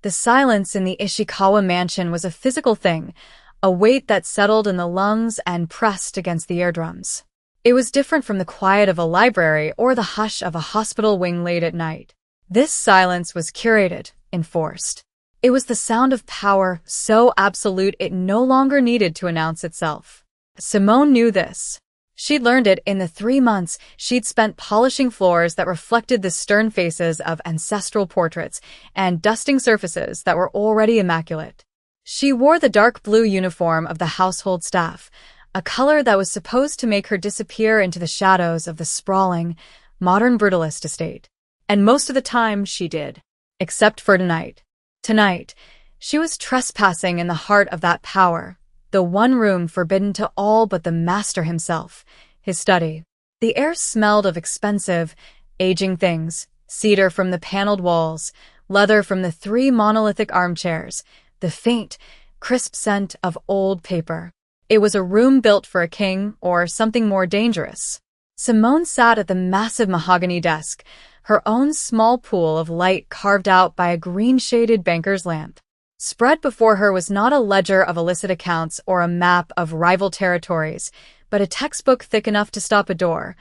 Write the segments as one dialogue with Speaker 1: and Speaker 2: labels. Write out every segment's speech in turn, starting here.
Speaker 1: The silence in the Ishikawa mansion was a physical thing, a weight that settled in the lungs and pressed against the eardrums. It was different from the quiet of a library or the hush of a hospital wing late at night. This silence was curated, enforced. It was the sound of power so absolute it no longer needed to announce itself. Simone knew this. She'd learned it in the 3 months she'd spent polishing floors that reflected the stern faces of ancestral portraits and dusting surfaces that were already immaculate. She wore the dark blue uniform of the household staff, a color that was supposed to make her disappear into the shadows of the sprawling, modern brutalist estate. And most of the time she did. Except for tonight. Tonight, she was trespassing in the heart of that power. The one room forbidden to all but the master himself, his study. The air smelled of expensive, aging things, cedar from the paneled walls, leather from the 3 monolithic armchairs, the faint, crisp scent of old paper. It was a room built for a king or something more dangerous. Simone sat at the massive mahogany desk, her own small pool of light carved out by a green-shaded banker's lamp. Spread before her was not a ledger of illicit accounts or a map of rival territories, but a textbook thick enough to stop a door,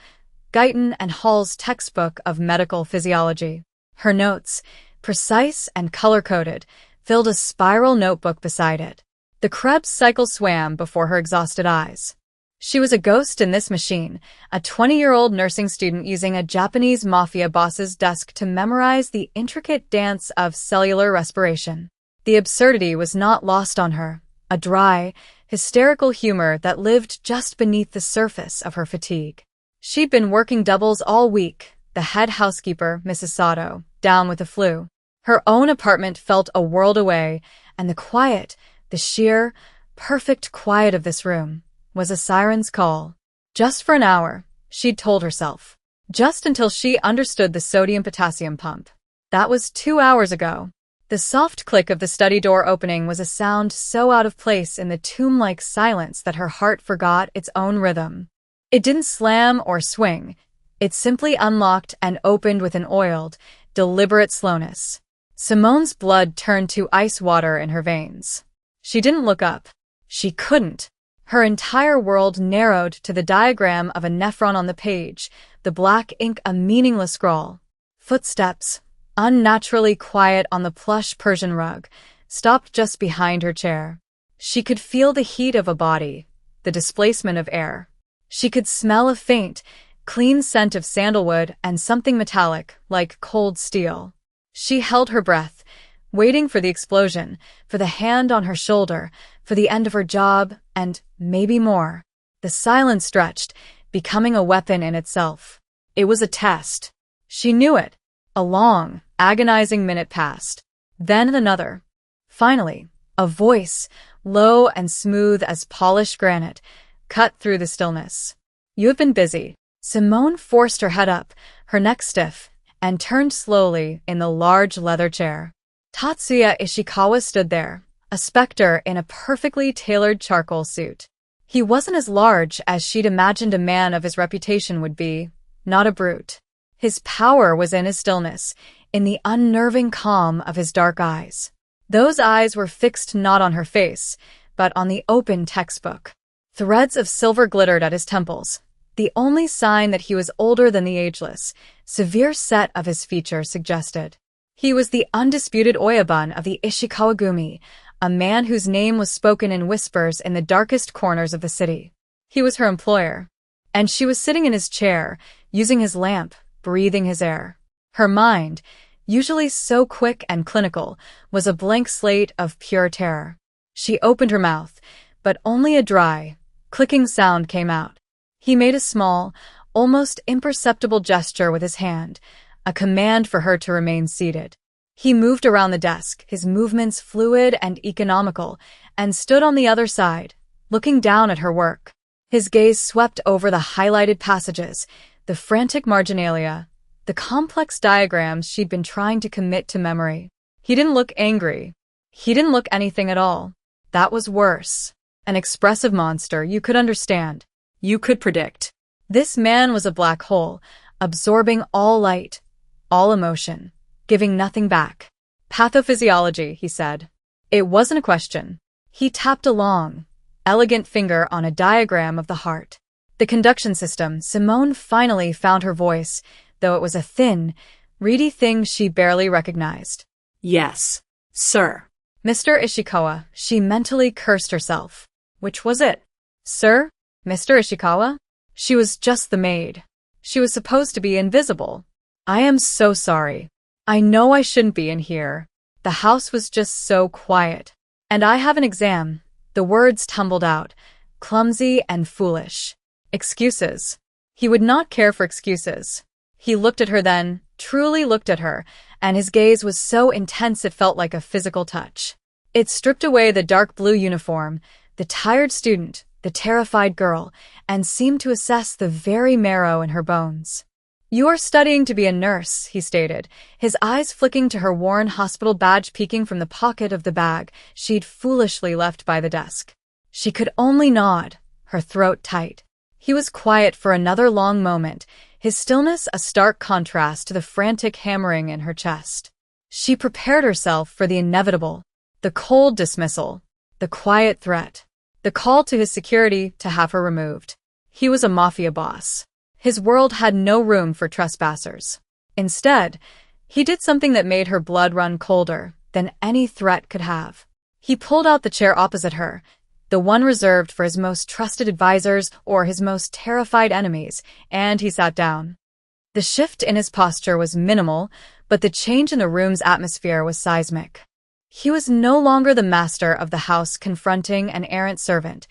Speaker 1: Guyton and Hall's textbook of medical physiology. Her notes, precise and color-coded, filled a spiral notebook beside it. The Krebs cycle swam before her exhausted eyes. She was a ghost in this machine, a 20-year-old nursing student using a Japanese Mafia boss's desk to memorize the intricate dance of cellular respiration. The absurdity was not lost on her, a dry, hysterical humor that lived just beneath the surface of her fatigue. She'd been working doubles all week, the head housekeeper, Mrs. Sato, down with the flu. Her own apartment felt a world away, and the quiet, the sheer, perfect quiet of this room, was a siren's call. Just for an hour, she'd told herself. Just until she understood the sodium-potassium pump. That was 2 hours ago. The soft click of the study door opening was a sound so out of place in the tomb-like silence that her heart forgot its own rhythm. It didn't slam or swing. It simply unlocked and opened with an oiled, deliberate slowness. Simone's blood turned to ice water in her veins. She didn't look up. She couldn't. Her entire world narrowed to the diagram of a nephron on the page, the black ink a meaningless scrawl. Footsteps, unnaturally quiet on the plush Persian rug, stopped just behind her chair. She could feel the heat of a body, the displacement of air. She could smell a faint, clean scent of sandalwood and something metallic, like cold steel. She held her breath, waiting for the explosion, for the hand on her shoulder, for the end of her job, and maybe more. The silence stretched, becoming a weapon in itself. It was a test. She knew it. A long, agonizing minute passed. Then another. Finally, a voice, low and smooth as polished granite, cut through the stillness. "You have been busy." Simone forced her head up, her neck stiff, and turned slowly in the large leather chair. Tatsuya Ishikawa stood there, a specter in a perfectly tailored charcoal suit. He wasn't as large as she'd imagined a man of his reputation would be, not a brute. His power was in his stillness, in the unnerving calm of his dark eyes. Those eyes were fixed not on her face, but on the open textbook. Threads of silver glittered at his temples, the only sign that he was older than the ageless, severe set of his features suggested. He was the undisputed Oyabun of the Ishikawa Gumi, a man whose name was spoken in whispers in the darkest corners of the city. He was her employer, and she was sitting in his chair, using his lamp, breathing his air. Her mind, usually so quick and clinical, was a blank slate of pure terror. She opened her mouth, but only a dry, clicking sound came out. He made a small, almost imperceptible gesture with his hand, a command for her to remain seated. He moved around the desk, his movements fluid and economical, and stood on the other side, looking down at her work. His gaze swept over the highlighted passages, the frantic marginalia, the complex diagrams she'd been trying to commit to memory. He didn't look angry. He didn't look anything at all. That was worse. An expressive monster you could understand. You could predict. This man was a black hole, absorbing all light, all emotion, giving nothing back. Pathophysiology, he said. It wasn't a question. He tapped a long, elegant finger on a diagram of the heart. The conduction system. Simone finally found her voice, though it was a thin, reedy thing she barely recognized.
Speaker 2: Yes, sir.
Speaker 1: Mr. Ishikawa, she mentally cursed herself. Which was it? Sir? Mr. Ishikawa? She was just the maid. She was supposed to be invisible. I am so sorry. I know I shouldn't be in here. The house was just so quiet. And I have an exam. The words tumbled out, clumsy and foolish. Excuses. He would not care for excuses. He looked at her then, truly looked at her, and his gaze was so intense it felt like a physical touch. It stripped away the dark blue uniform, the tired student, the terrified girl, and seemed to assess the very marrow in her bones. You are studying to be a nurse, he stated, his eyes flicking to her worn hospital badge peeking from the pocket of the bag she'd foolishly left by the desk. She could only nod, her throat tight. He was quiet for another long moment, his stillness a stark contrast to the frantic hammering in her chest. She prepared herself for the inevitable, the cold dismissal, the quiet threat, the call to his security to have her removed. He was a mafia boss. His world had no room for trespassers. Instead, he did something that made her blood run colder than any threat could have. He pulled out the chair opposite her, the one reserved for his most trusted advisors or his most terrified enemies, and he sat down. The shift in his posture was minimal, but the change in the room's atmosphere was seismic. He was no longer the master of the house confronting an errant servant.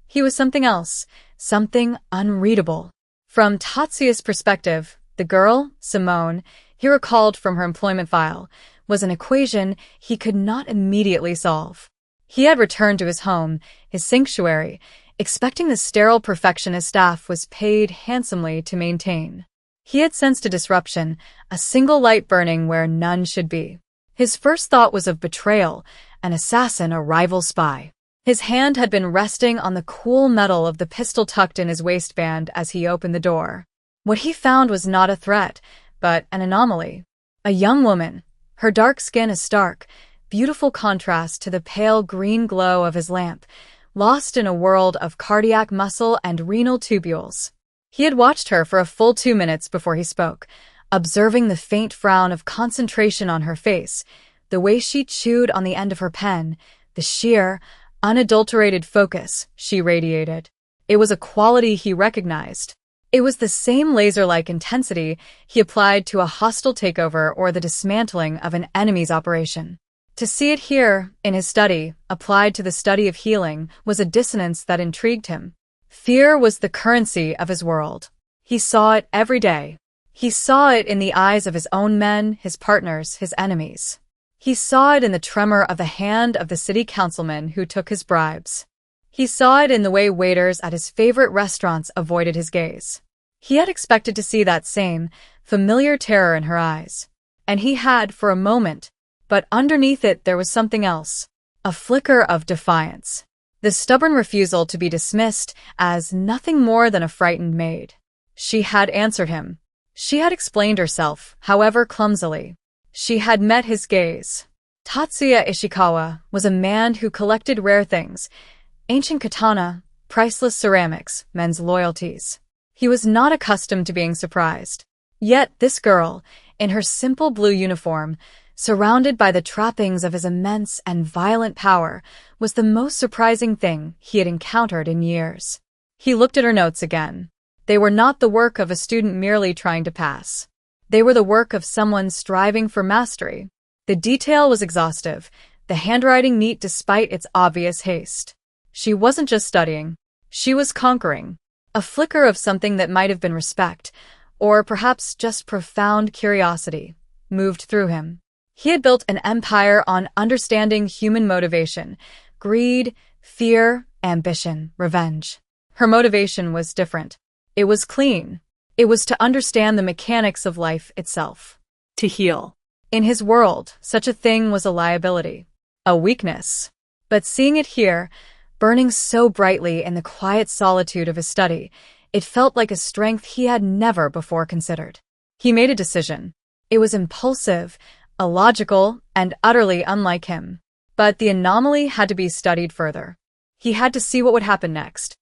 Speaker 1: He was something else, something unreadable. From Tatsuya's perspective, the girl, Simone, he recalled from her employment file, was an equation he could not immediately solve. He had returned to his home, his sanctuary, expecting the sterile perfection his staff was paid handsomely to maintain. He had sensed a disruption, a single light burning where none should be. His first thought was of betrayal, an assassin, a rival spy. His hand had been resting on the cool metal of the pistol tucked in his waistband as he opened the door. What he found was not a threat, but an anomaly. A young woman, her dark skin a stark, beautiful contrast to the pale green glow of his lamp, lost in a world of cardiac muscle and renal tubules. He had watched her for a full 2 minutes before he spoke, observing the faint frown of concentration on her face, the way she chewed on the end of her pen, the sheer, unadulterated focus she radiated. It was a quality he recognized. It was the same laser-like intensity he applied to a hostile takeover or the dismantling of an enemy's operation. To see it here, in his study, applied to the study of healing, was a dissonance that intrigued him. Fear was the currency of his world. He saw it every day. He saw it in the eyes of his own men, his partners, his enemies. He saw it in the tremor of the hand of the city councilman who took his bribes. He saw it in the way waiters at his favorite restaurants avoided his gaze. He had expected to see that same, familiar terror in her eyes. And he had for a moment, but underneath it there was something else, a flicker of defiance. The stubborn refusal to be dismissed as nothing more than a frightened maid. She had answered him. She had explained herself, however clumsily. She had met his gaze. Tatsuya Ishikawa was a man who collected rare things, ancient katana, priceless ceramics, men's loyalties. He was not accustomed to being surprised. Yet this girl, in her simple blue uniform, surrounded by the trappings of his immense and violent power, was the most surprising thing he had encountered in years. He looked at her notes again. They were not the work of a student merely trying to pass. They were the work of someone striving for mastery. The detail was exhaustive, the handwriting neat despite its obvious haste. She wasn't just studying. She was conquering. A flicker of something that might have been respect, or perhaps just profound curiosity, moved through him. He had built an empire on understanding human motivation, greed, fear, ambition, revenge. Her motivation was different. It was clean. It was to understand the mechanics of life itself.
Speaker 2: To heal.
Speaker 1: In his world, such a thing was a liability, a weakness. But seeing it here, burning so brightly in the quiet solitude of his study, it felt like a strength he had never before considered. He made a decision. It was impulsive, illogical, and utterly unlike him. But the anomaly had to be studied further. He had to see what would happen next.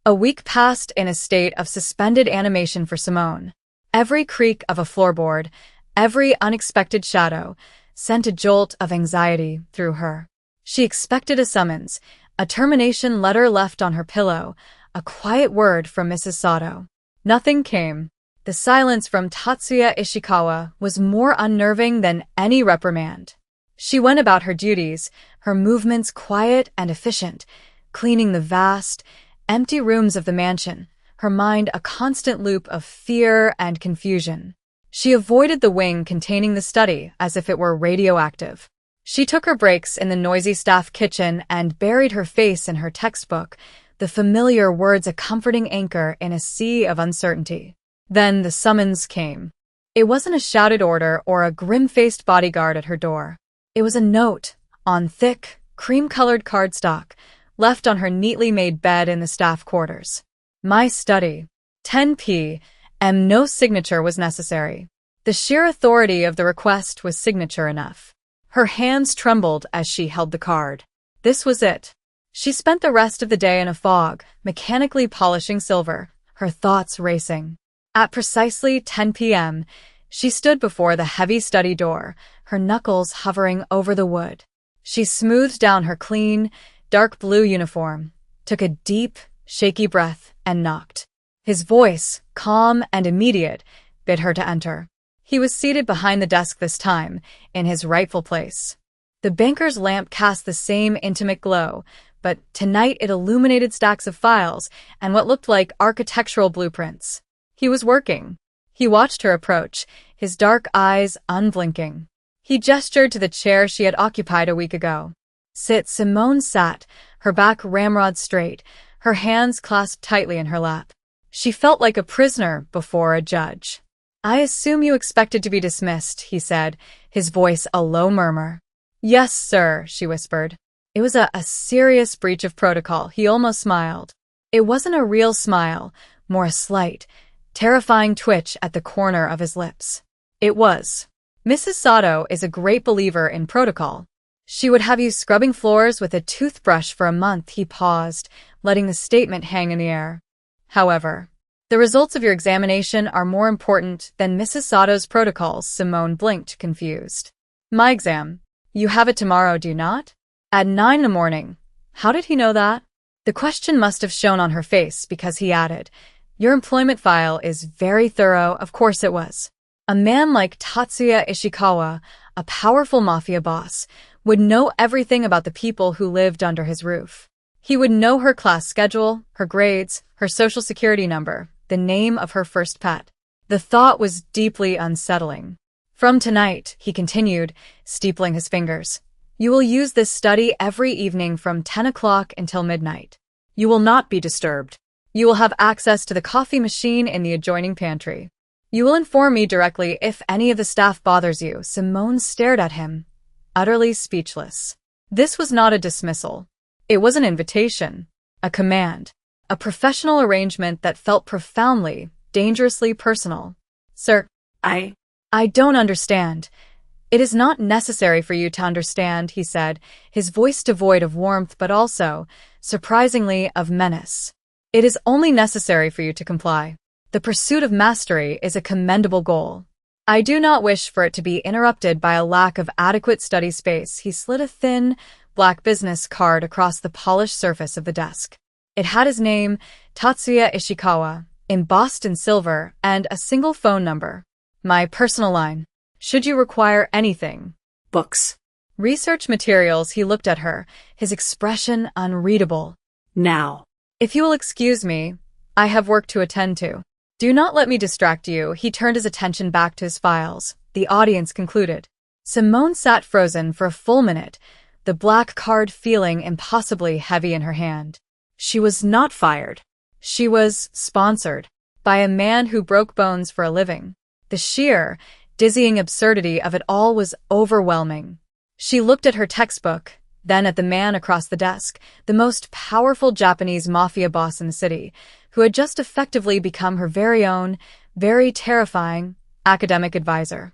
Speaker 1: A week passed in a state of suspended animation for Simone. Every creak of a floorboard, every unexpected shadow, sent a jolt of anxiety through her. She expected a summons, a termination letter left on her pillow, a quiet word from Mrs. Sato. Nothing came. The silence from Tatsuya Ishikawa was more unnerving than any reprimand. She went about her duties, her movements quiet and efficient, cleaning the vast, empty rooms of the mansion, her mind a constant loop of fear and confusion. She avoided the wing containing the study as if it were radioactive. She took her breaks in the noisy staff kitchen and buried her face in her textbook, the familiar words a comforting anchor in a sea of uncertainty. Then the summons came. It wasn't a shouted order or a grim-faced bodyguard at her door. It was a note, on thick, cream-colored cardstock, left on her neatly made bed in the staff quarters. My study. 10 p.m. No signature was necessary. The sheer authority of the request was signature enough. Her hands trembled as she held the card. This was it. She spent the rest of the day in a fog, mechanically polishing silver, her thoughts racing. At precisely 10 p.m., she stood before the heavy study door, her knuckles hovering over the wood. She smoothed down her clean, dark blue uniform, took a deep, shaky breath, and knocked. His voice, calm and immediate, bid her to enter. He was seated behind the desk this time, in his rightful place. The banker's lamp cast the same intimate glow, but tonight it illuminated stacks of files and what looked like architectural blueprints. He was working. He watched her approach, his dark eyes unblinking. He gestured to the chair she had occupied a week ago. Sit. Simone sat, her back ramrod straight, her hands clasped tightly in her lap. She felt like a prisoner before a judge. I assume you expected to be dismissed, he said, his voice a low murmur. Yes, sir, she whispered. It was a serious breach of protocol. He almost smiled. It wasn't a real smile, more a slight, terrifying twitch at the corner of his lips. It was. Mrs. Sato is a great believer in protocol. She would have you scrubbing floors with a toothbrush for a month. He paused, letting the statement hang in the air. However, the results of your examination are more important than Mrs. Sato's protocols. Simone blinked, confused. My exam. You have it tomorrow, do you not? At 9 a.m. How did he know that? The question must have shown on her face because he added, Your employment file is very thorough. Of course it was. A man like Tatsuya Ishikawa, a powerful mafia boss, would know everything about the people who lived under his roof. He would know her class schedule, her grades, her social security number, the name of her first pet. The thought was deeply unsettling. From tonight, he continued, steepling his fingers, you will use this study every evening from 10 o'clock until midnight. You will not be disturbed. You will have access to the coffee machine in the adjoining pantry. You will inform me directly if any of the staff bothers you. Simone stared at him, utterly speechless. This was not a dismissal. It was an invitation, a command, a professional arrangement that felt profoundly, dangerously personal. Sir, I don't understand. It is not necessary for you to understand, he said, his voice devoid of warmth but also, surprisingly, of menace. It is only necessary for you to comply. The pursuit of mastery is a commendable goal. I do not wish for it to be interrupted by a lack of adequate study space. He slid a thin, black business card across the polished surface of the desk. It had his name, Tatsuya Ishikawa, embossed in silver, and a single phone number. My personal line. Should you require anything.
Speaker 2: Books.
Speaker 1: Research materials. He looked at her, his expression unreadable.
Speaker 2: Now.
Speaker 1: If you will excuse me, I have work to attend to. Do not let me distract you. He turned his attention back to his files. The audience concluded. Simone sat frozen for a full minute, the black card feeling impossibly heavy in her hand. She was not fired. She was sponsored by a man who broke bones for a living. The sheer, dizzying absurdity of it all was overwhelming. She looked at her textbook, then at the man across the desk, the most powerful Japanese mafia boss in the city, who had just effectively become her very own, very terrifying, academic advisor.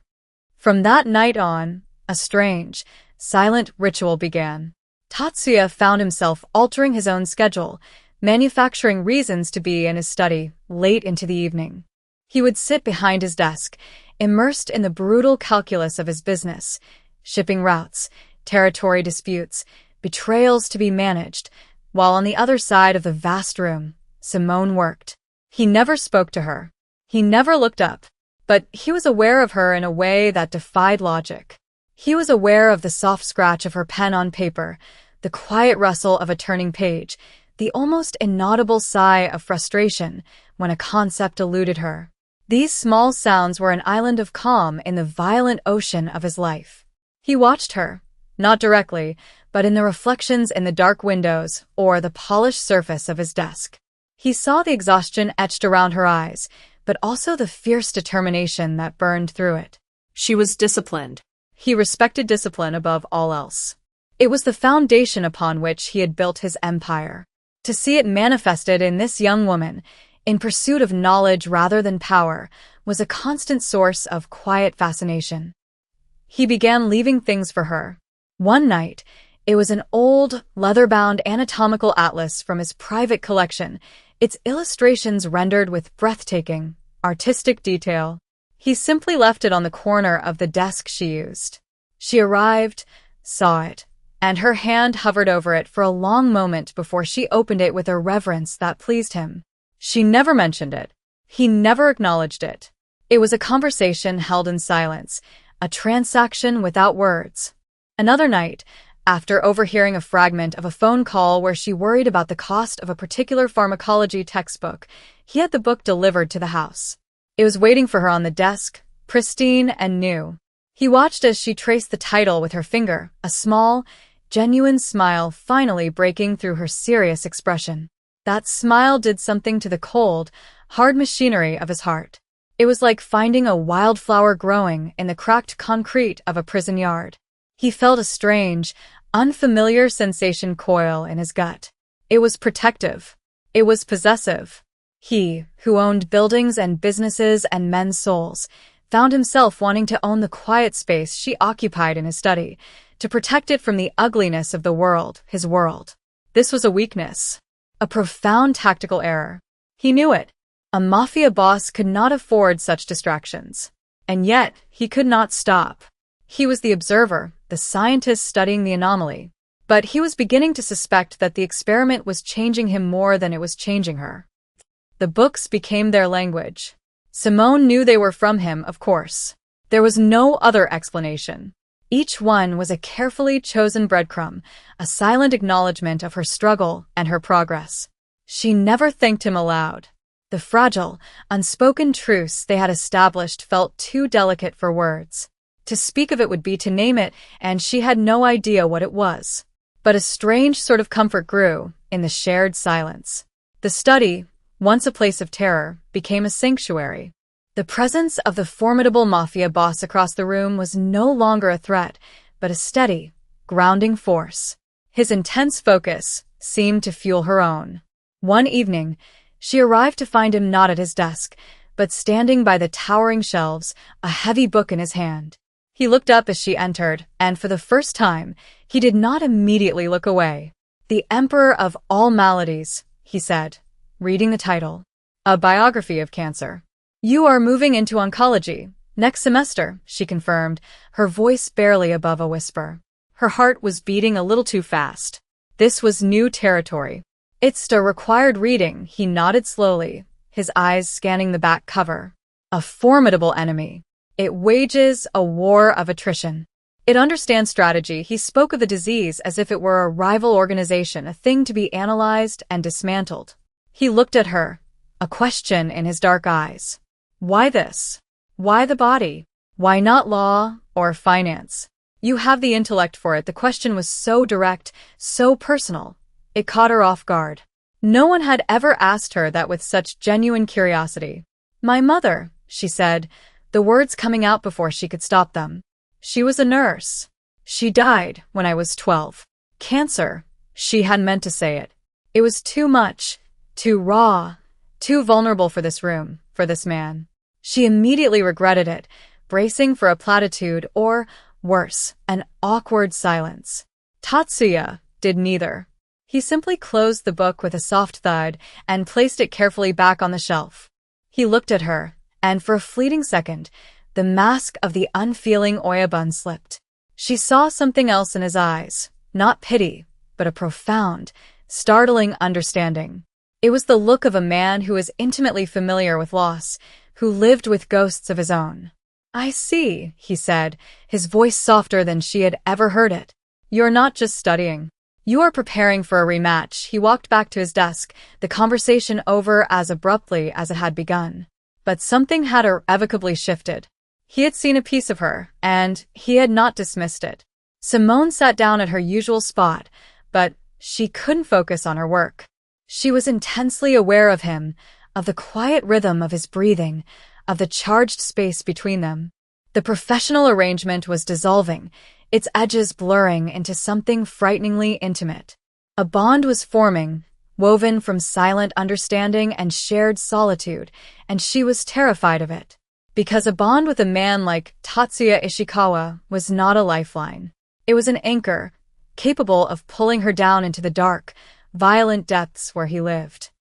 Speaker 1: From that night on, a strange, silent ritual began. Tatsuya found himself altering his own schedule, manufacturing reasons to be in his study late into the evening. He would sit behind his desk, immersed in the brutal calculus of his business, shipping routes, territory disputes, betrayals to be managed, while on the other side of the vast room, Simone worked. He never spoke to her. He never looked up, but he was aware of her in a way that defied logic. He was aware of the soft scratch of her pen on paper, the quiet rustle of a turning page, the almost inaudible sigh of frustration when a concept eluded her. These small sounds were an island of calm in the violent ocean of his life. He watched her, not directly, but in the reflections in the dark windows or the polished surface of his desk. He saw the exhaustion etched around her eyes, but also the fierce determination that burned through it.
Speaker 2: She was disciplined.
Speaker 1: He respected discipline above all else. It was the foundation upon which he had built his empire. To see it manifested in this young woman, in pursuit of knowledge rather than power, was a constant source of quiet fascination. He began leaving things for her. One night, it was an old, leather-bound anatomical atlas from his private collection, its illustrations rendered with breathtaking, artistic detail. He simply left it on the corner of the desk she used. She arrived, saw it, and her hand hovered over it for a long moment before she opened it with a reverence that pleased him. She never mentioned it. He never acknowledged it. It was a conversation held in silence, a transaction without words. Another night, after overhearing a fragment of a phone call where she worried about the cost of a particular pharmacology textbook, he had the book delivered to the house. It was waiting for her on the desk, pristine and new. He watched as she traced the title with her finger, a small, genuine smile finally breaking through her serious expression. That smile did something to the cold, hard machinery of his heart. It was like finding a wildflower growing in the cracked concrete of a prison yard. He felt a strange, unfamiliar sensation coil in his gut. It was protective. It was possessive. He, who owned buildings and businesses and men's souls, found himself wanting to own the quiet space she occupied in his study, to protect it from the ugliness of the world, his world. This was a weakness. A profound tactical error. He knew it. A mafia boss could not afford such distractions. And yet, he could not stop. He was the observer, the scientist studying the anomaly. But he was beginning to suspect that the experiment was changing him more than it was changing her. The books became their language. Simone knew they were from him, of course. There was no other explanation. Each one was a carefully chosen breadcrumb, a silent acknowledgement of her struggle and her progress. She never thanked him aloud. The fragile, unspoken truths they had established felt too delicate for words. To speak of it would be to name it, and she had no idea what it was. But a strange sort of comfort grew in the shared silence. The study, once a place of terror, became a sanctuary. The presence of the formidable mafia boss across the room was no longer a threat, but a steady, grounding force. His intense focus seemed to fuel her own. One evening, she arrived to find him not at his desk, but standing by the towering shelves, a heavy book in his hand. He looked up as she entered, and for the first time, he did not immediately look away. "The Emperor of All Maladies," he said, reading the title. "A biography of cancer. You are moving into oncology next semester," she confirmed, her voice barely above a whisper. Her heart was beating a little too fast. This was new territory. "It's a required reading," he nodded slowly, his eyes scanning the back cover. "A formidable enemy. It wages a war of attrition. It understands strategy." He spoke of the disease as if it were a rival organization, a thing to be analyzed and dismantled. He looked at her, a question in his dark eyes. Why this? Why the body? Why not law or finance? "You have the intellect for it." The question was so direct, so personal. It caught her off guard. No one had ever asked her that with such genuine curiosity. "My mother," she said, the words coming out before she could stop them. "She was a nurse. She died when I was 12. Cancer." She hadn't meant to say it. It was too much, too raw, too vulnerable for this room, for this man. She immediately regretted it, bracing for a platitude or, worse, an awkward silence. Tatsuya did neither. He simply closed the book with a soft thud and placed it carefully back on the shelf. He looked at her, and for a fleeting second, the mask of the unfeeling Oyabun slipped. She saw something else in his eyes, not pity, but a profound, startling understanding. It was the look of a man who was intimately familiar with loss, who lived with ghosts of his own. "I see," he said, his voice softer than she had ever heard it. "You're not just studying. You are preparing for a rematch." He walked back to his desk, the conversation over as abruptly as it had begun. But something had irrevocably shifted. He had seen a piece of her, and he had not dismissed it. Simone sat down at her usual spot, but she couldn't focus on her work. She was intensely aware of him, of the quiet rhythm of his breathing, of the charged space between them. The professional arrangement was dissolving, its edges blurring into something frighteningly intimate. A bond was forming, woven from silent understanding and shared solitude, and she was terrified of it. Because a bond with a man like Tatsuya Ishikawa was not a lifeline. It was an anchor, capable of pulling her down into the dark, violent depths where he lived.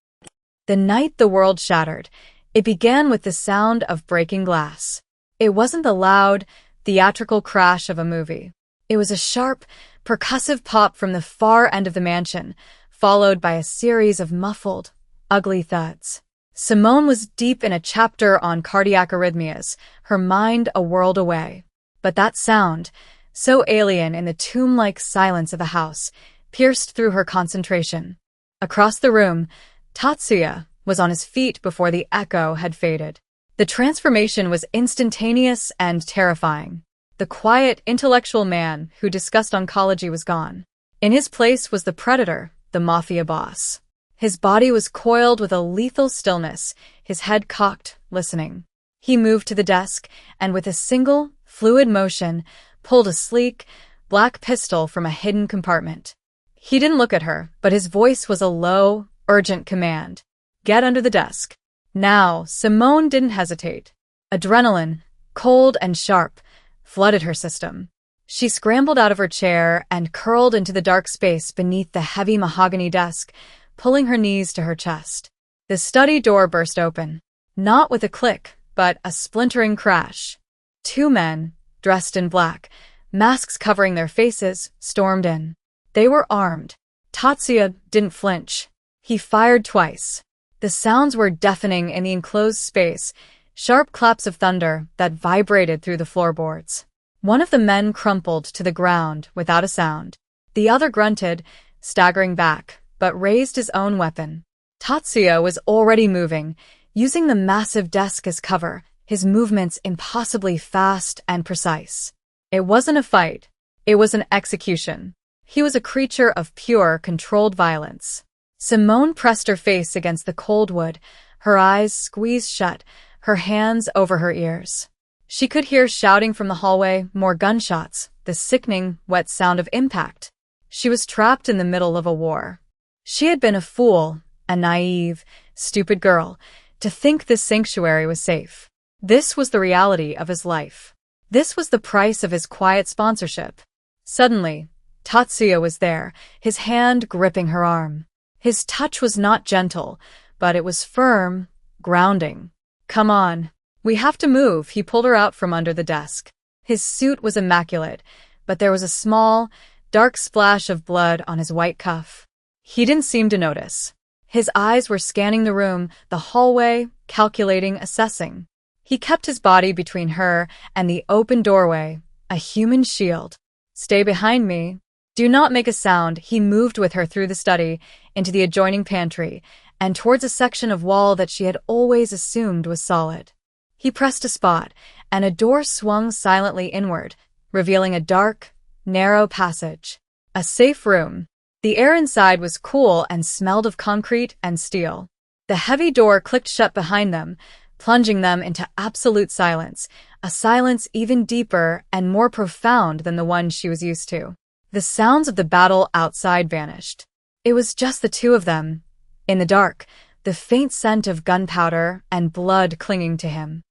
Speaker 1: The night the world shattered, it began with the sound of breaking glass. It wasn't the loud, theatrical crash of a movie. It was a sharp, percussive pop from the far end of the mansion, followed by a series of muffled, ugly thuds. Simone was deep in a chapter on cardiac arrhythmias, her mind a world away. But that sound, so alien in the tomb-like silence of the house, pierced through her concentration. Across the room, Tatsuya was on his feet before the echo had faded. The transformation was instantaneous and terrifying. The quiet, intellectual man who discussed oncology was gone. In his place was the predator, the Mafia boss. His body was coiled with a lethal stillness, his head cocked, listening. He moved to the desk and with a single, fluid motion, pulled a sleek, black pistol from a hidden compartment. He didn't look at her, but his voice was a low, urgent command. "Get under the desk." Now, Simone didn't hesitate. Adrenaline, cold and sharp, flooded her system. She scrambled out of her chair and curled into the dark space beneath the heavy mahogany desk, pulling her knees to her chest. The study door burst open, not with a click, but a splintering crash. Two men, dressed in black, masks covering their faces, stormed in. They were armed. Tatsuya didn't flinch. He fired twice. The sounds were deafening in the enclosed space, sharp claps of thunder that vibrated through the floorboards. One of the men crumpled to the ground without a sound. The other grunted, staggering back, but raised his own weapon. Tatsuya was already moving, using the massive desk as cover, his movements impossibly fast and precise. It wasn't a fight. It was an execution. He was a creature of pure, controlled violence. Simone pressed her face against the cold wood, her eyes squeezed shut, her hands over her ears. She could hear shouting from the hallway, more gunshots, the sickening, wet sound of impact. She was trapped in the middle of a war. She had been a fool, a naive, stupid girl, to think this sanctuary was safe. This was the reality of his life. This was the price of his quiet sponsorship. Suddenly, Tatsuya was there, his hand gripping her arm. His touch was not gentle, but it was firm, grounding. "Come on. We have to move." He pulled her out from under the desk. His suit was immaculate, but there was a small, dark splash of blood on his white cuff. He didn't seem to notice. His eyes were scanning the room, the hallway, calculating, assessing. He kept his body between her and the open doorway, a human shield. "Stay behind me. Do not make a sound." He moved with her through the study, into the adjoining pantry, and towards a section of wall that she had always assumed was solid. He pressed a spot, and a door swung silently inward, revealing a dark, narrow passage. A safe room. The air inside was cool and smelled of concrete and steel. The heavy door clicked shut behind them, plunging them into absolute silence, a silence even deeper and more profound than the one she was used to. The sounds of the battle outside vanished. It was just the two of them. In the dark, the faint scent of gunpowder and blood clinging to him.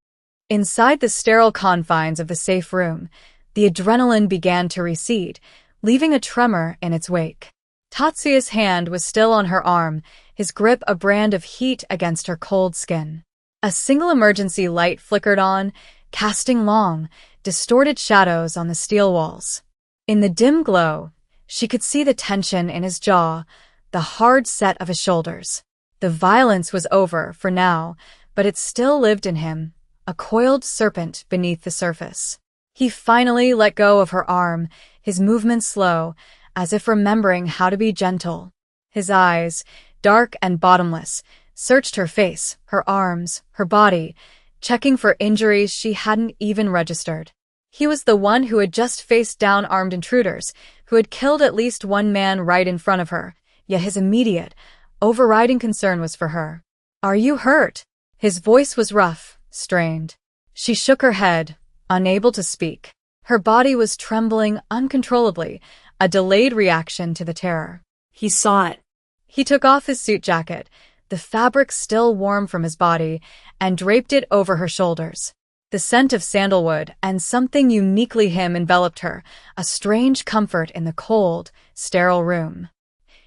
Speaker 1: Inside the sterile confines of the safe room, the adrenaline began to recede, leaving a tremor in its wake. Tatsuya's hand was still on her arm, his grip a brand of heat against her cold skin. A single emergency light flickered on, casting long, distorted shadows on the steel walls. In the dim glow, she could see the tension in his jaw, the hard set of his shoulders. The violence was over for now, but it still lived in him, a coiled serpent beneath the surface. He finally let go of her arm, his movements slow, as if remembering how to be gentle. His eyes, dark and bottomless, searched her face, her arms, her body, checking for injuries she hadn't even registered. He was the one who had just faced down armed intruders, who had killed at least one man right in front of her, yet his immediate, overriding concern was for her. "Are you hurt?" His voice was rough, strained. She shook her head, unable to speak. Her body was trembling uncontrollably, a delayed reaction to the terror.
Speaker 2: He saw it.
Speaker 1: He took off his suit jacket, the fabric still warm from his body, and draped it over her shoulders. The scent of sandalwood and something uniquely him enveloped her, a strange comfort in the cold, sterile room.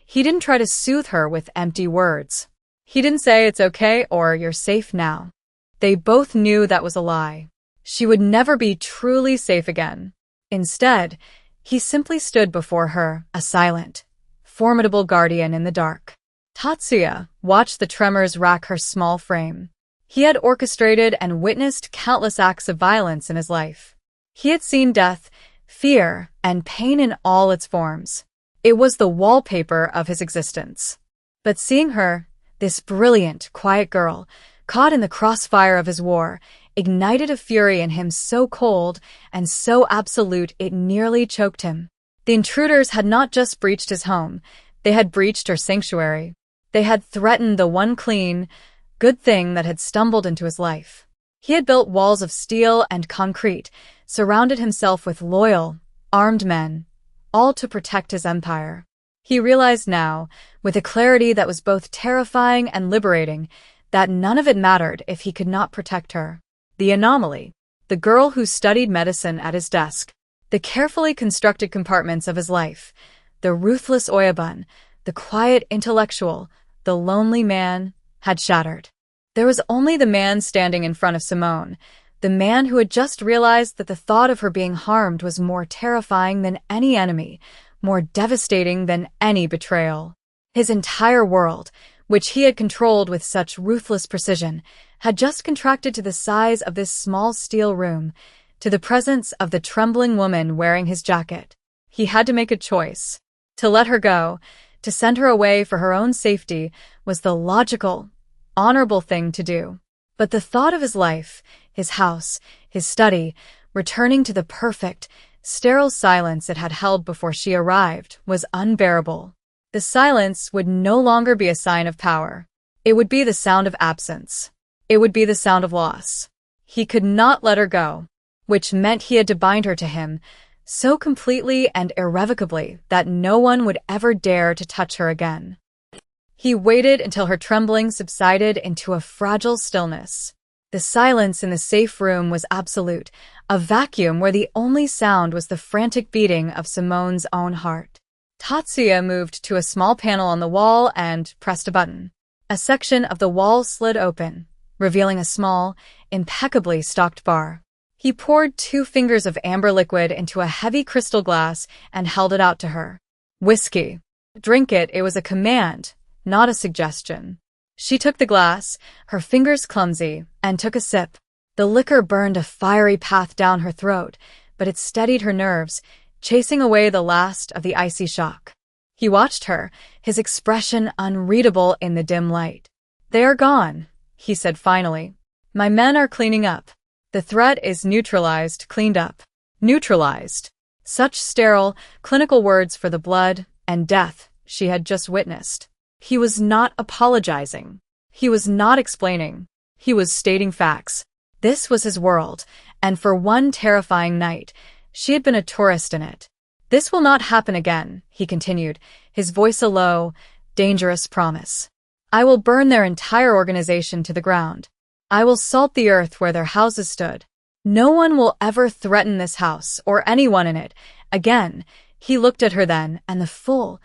Speaker 1: He didn't try to soothe her with empty words. He didn't say it's okay or you're safe now. They both knew that was a lie. She would never be truly safe again. Instead, he simply stood before her, a silent, formidable guardian in the dark. Tatsuya watched the tremors rack her small frame. He had orchestrated and witnessed countless acts of violence in his life. He had seen death, fear, and pain in all its forms. It was the wallpaper of his existence. But seeing her, this brilliant, quiet girl, caught in the crossfire of his war, ignited a fury in him so cold and so absolute it nearly choked him. The intruders had not just breached his home, they had breached her sanctuary. They had threatened the one clean, good thing that had stumbled into his life. He had built walls of steel and concrete, surrounded himself with loyal, armed men, all to protect his empire. He realized now, with a clarity that was both terrifying and liberating, that none of it mattered if he could not protect her. The anomaly, the girl who studied medicine at his desk, the carefully constructed compartments of his life, the ruthless Oyabun, the quiet intellectual, the lonely man, had shattered. There was only the man standing in front of Simone, the man who had just realized that the thought of her being harmed was more terrifying than any enemy, more devastating than any betrayal. His entire world, which he had controlled with such ruthless precision, had just contracted to the size of this small steel room, to the presence of the trembling woman wearing his jacket. He had to make a choice. To let her go, to send her away for her own safety, was the logical, honorable thing to do. But the thought of his life, his house, his study, returning to the perfect, sterile silence it had held before she arrived, was unbearable. The silence would no longer be a sign of power. It would be the sound of absence. It would be the sound of loss. He could not let her go, which meant he had to bind her to him, so completely and irrevocably that no one would ever dare to touch her again. He waited until her trembling subsided into a fragile stillness. The silence in the safe room was absolute, a vacuum where the only sound was the frantic beating of Simone's own heart. Tatsuya moved to a small panel on the wall and pressed a button. A section of the wall slid open, revealing a small, impeccably stocked bar. He poured 2 fingers of amber liquid into a heavy crystal glass and held it out to her. "Whiskey. Drink it." It was a command, not a suggestion. She took the glass, her fingers clumsy, and took a sip. The liquor burned a fiery path down her throat, but it steadied her nerves, chasing away the last of the icy shock. He watched her, his expression unreadable in the dim light. "They are gone," he said finally. "My men are cleaning up. The threat is neutralized, cleaned up." Neutralized. Such sterile, clinical words for the blood and death she had just witnessed. He was not apologizing. He was not explaining. He was stating facts. This was his world, and for one terrifying night, she had been a tourist in it. "This will not happen again," he continued, his voice a low, dangerous promise. "I will burn their entire organization to the ground. I will salt the earth where their houses stood. No one will ever threaten this house or anyone in it again. He looked at her then, and the full,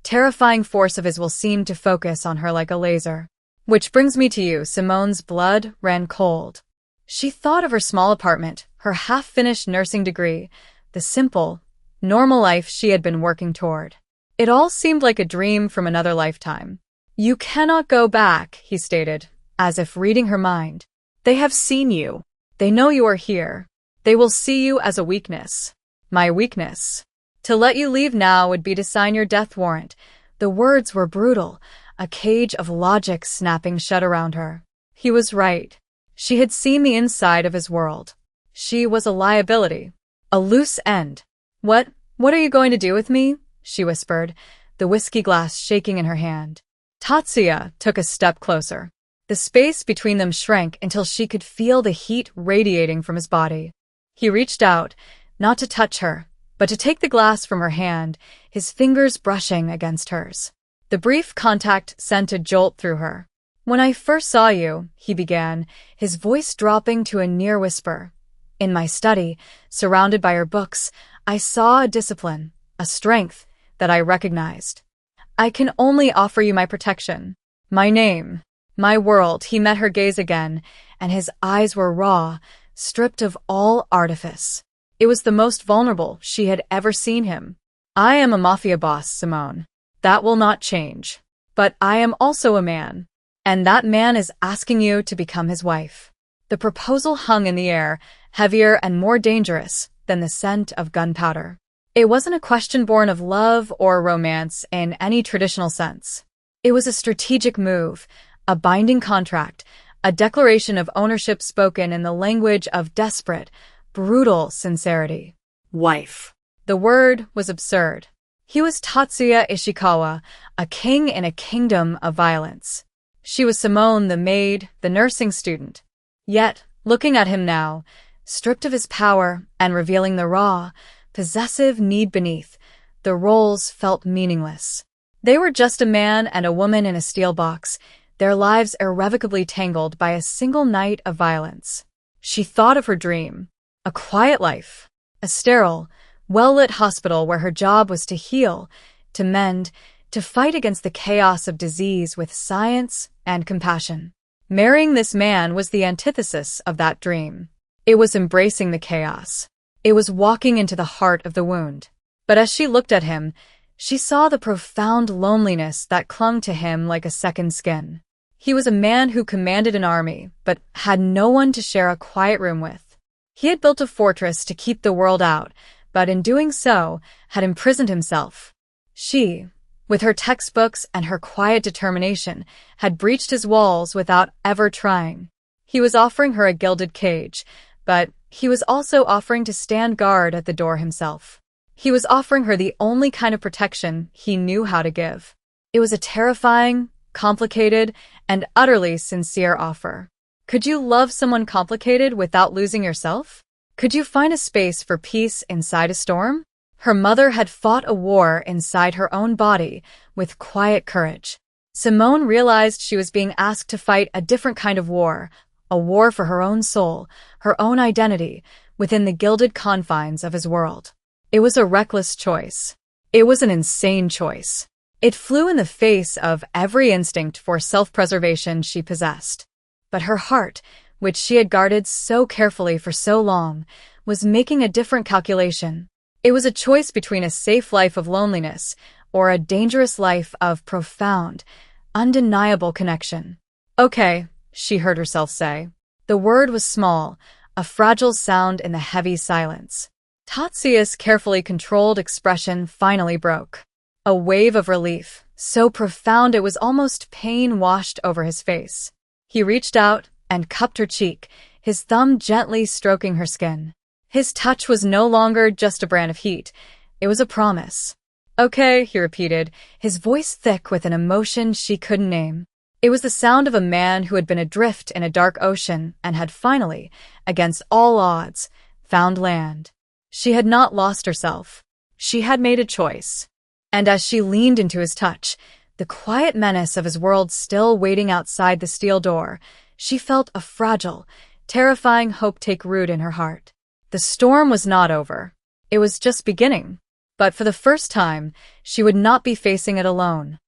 Speaker 1: terrifying force of his will seemed to focus on her like a laser. Which brings me to you. Simone's blood ran cold. She thought of her small apartment, her half-finished nursing degree, the simple, normal life she had been working toward. It all seemed like a dream from another lifetime. You cannot go back, he stated, as if reading her mind.
Speaker 2: They have seen you.
Speaker 1: They know you are here. They will see you as a weakness. My weakness. To let you leave now would be to sign your death warrant. The words were brutal, a cage of logic snapping shut around her. He was right. She had seen the inside of his world. She was a liability, a loose end. What are you going to do with me? She whispered, the whiskey glass shaking in her hand. Tatsuya took a step closer. The space between them shrank until she could feel the heat radiating from his body. He reached out, not to touch her, but to take the glass from her hand, his fingers brushing against hers. The brief contact sent a jolt through her. When I first saw you, he began, his voice dropping to a near whisper. In my study, surrounded by her books, I saw a discipline, a strength that I recognized. I can only offer you my protection, my name, my world. He met her gaze again, and his eyes were raw, stripped of all artifice. It was the most vulnerable she had ever seen him. I am a mafia boss, Simone. That will not change. But I am also a man. And that man is asking you to become his wife. The proposal hung in the air, heavier and more dangerous than the scent of gunpowder. It wasn't a question born of love or romance in any traditional sense. It was a strategic move, a binding contract, a declaration of ownership spoken in the language of desperate, brutal sincerity.
Speaker 2: Wife.
Speaker 1: The word was absurd. He was Tatsuya Ishikawa, a king in a kingdom of violence. She was Simone, the maid, the nursing student. Yet, looking at him now, stripped of his power and revealing the raw, possessive need beneath, the roles felt meaningless. They were just a man and a woman in a steel box, their lives irrevocably tangled by a single night of violence. She thought of her dream, a quiet life, a sterile, well-lit hospital where her job was to heal, to mend, to fight against the chaos of disease with science and compassion. Marrying this man was the antithesis of that dream. It was embracing the chaos. It was walking into the heart of the wound. But as she looked at him, she saw the profound loneliness that clung to him like a second skin. He was a man who commanded an army, but had no one to share a quiet room with. He had built a fortress to keep the world out, but in doing so, had imprisoned himself. She, with her textbooks and her quiet determination, had breached his walls without ever trying. He was offering her a gilded cage, but he was also offering to stand guard at the door himself. He was offering her the only kind of protection he knew how to give. It was a terrifying, complicated, and utterly sincere offer. Could you love someone complicated without losing yourself? Could you find a space for peace inside a storm? Her mother had fought a war inside her own body with quiet courage. Simone realized she was being asked to fight a different kind of war, a war for her own soul, her own identity, within the gilded confines of his world. It was a reckless choice. It was an insane choice. It flew in the face of every instinct for self-preservation she possessed. But her heart, which she had guarded so carefully for so long, was making a different calculation. It was a choice between a safe life of loneliness or a dangerous life of profound, undeniable connection. Okay, she heard herself say. The word was small, a fragile sound in the heavy silence. Tatsuya's carefully controlled expression finally broke. A wave of relief, so profound it was almost pain, washed over his face. He reached out and cupped her cheek, his thumb gently stroking her skin. His touch was no longer just a brand of heat. It was a promise. Okay, he repeated, his voice thick with an emotion she couldn't name. It was the sound of a man who had been adrift in a dark ocean and had finally, against all odds, found land. She had not lost herself. She had made a choice. And as she leaned into his touch, the quiet menace of his world still waiting outside the steel door, she felt a fragile, terrifying hope take root in her heart. The storm was not over. It was just beginning. But for the first time, she would not be facing it alone.